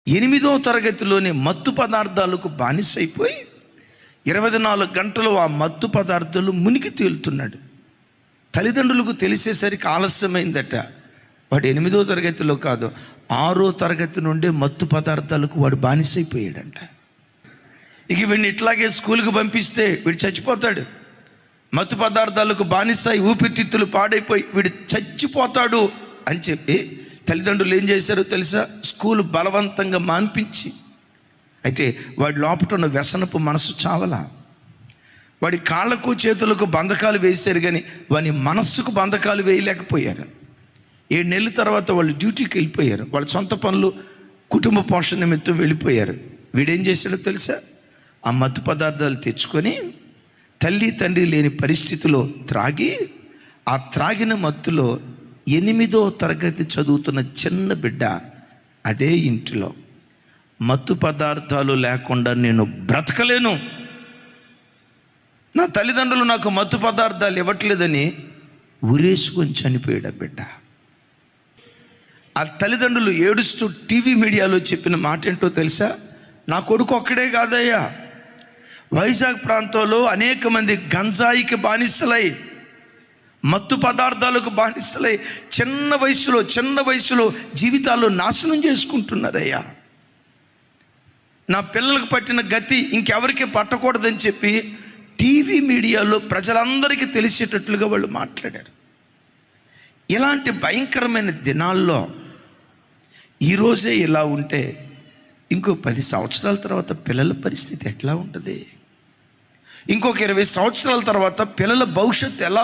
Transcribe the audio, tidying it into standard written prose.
8వ తరగతిలోనే మత్తు పదార్థాలకు బానిసైపోయి 24 గంటలు ఆ మత్తు పదార్థాలు మునిగి తేలుతున్నాడు. తల్లిదండ్రులకు తెలిసేసరికి ఆలస్యమైందట. వాడు 8వ తరగతిలో కాదు, 6వ తరగతి నుండే మత్తు పదార్థాలకు వాడు బానిసైపోయాడంట. ఇక వీడిని ఇట్లాగే స్కూల్కి పంపిస్తే వీడు చచ్చిపోతాడు. మత్తు పదార్థాలకు బానిసై ఊపిరితిత్తులు పాడైపోయి వీడు చచ్చిపోతాడు అని చెప్పి తల్లిదండ్రులు ఏం చేశారో తెలుసా? స్కూల్ బలవంతంగా మాన్పించి, అయితే వాడి లోపల ఉన్న వ్యసనపు మనసు చావలా. వాడి కాళ్ళకు చేతులకు బంధకాలు వేశారు, కానీ వాని మనస్సుకు బంధకాలు వేయలేకపోయారు. 7 నెలల తర్వాత వాళ్ళు డ్యూటీకి వెళ్ళిపోయారు. వాళ్ళ సొంత పనులు, కుటుంబ పోషణ నిమిత్తం వెళ్ళిపోయారు. వీడేం చేశాడో తెలుసా? ఆ మత్తు పదార్థాలు తెచ్చుకొని తల్లి తండ్రి లేని పరిస్థితిలో త్రాగి, ఆ త్రాగిన మత్తులో 8వ తరగతి చదువుతున్న చిన్న బిడ్డ అదే ఇంటిలో మత్తు పదార్థాలు లేకుండా నేను బ్రతకలేను, నా తల్లిదండ్రులు నాకు మత్తు పదార్థాలు ఇవ్వట్లేదని ఉరేసుకొని చనిపోయాడు ఆ బిడ్డ. ఆ తల్లిదండ్రులు ఏడుస్తూ టీవీ మీడియాలో చెప్పిన మాట ఏంటో తెలుసా? నా కొడుకు ఒక్కడే కాదయ్యా, వైజాగ్ ప్రాంతంలో అనేక మంది గంజాయికి బానిసలై, మత్తు పదార్థాలకు బానిసలై చిన్న వయసులో జీవితాలు నాశనం చేసుకుంటున్నారయ్యా. నా పిల్లలకు పట్టిన గతి ఇంకెవరికి పట్టకూడదని చెప్పి టీవీ మీడియాలో ప్రజలందరికీ తెలిసేటట్లుగా వాళ్ళు మాట్లాడారు. ఇలాంటి భయంకరమైన దినాల్లో ఈరోజే ఇలా ఉంటే ఇంకో 10 సంవత్సరాల తర్వాత పిల్లల పరిస్థితి ఎట్లా ఉంటుంది? ఇంకొక 20 సంవత్సరాల తర్వాత పిల్లల భవిష్యత్తు ఎలా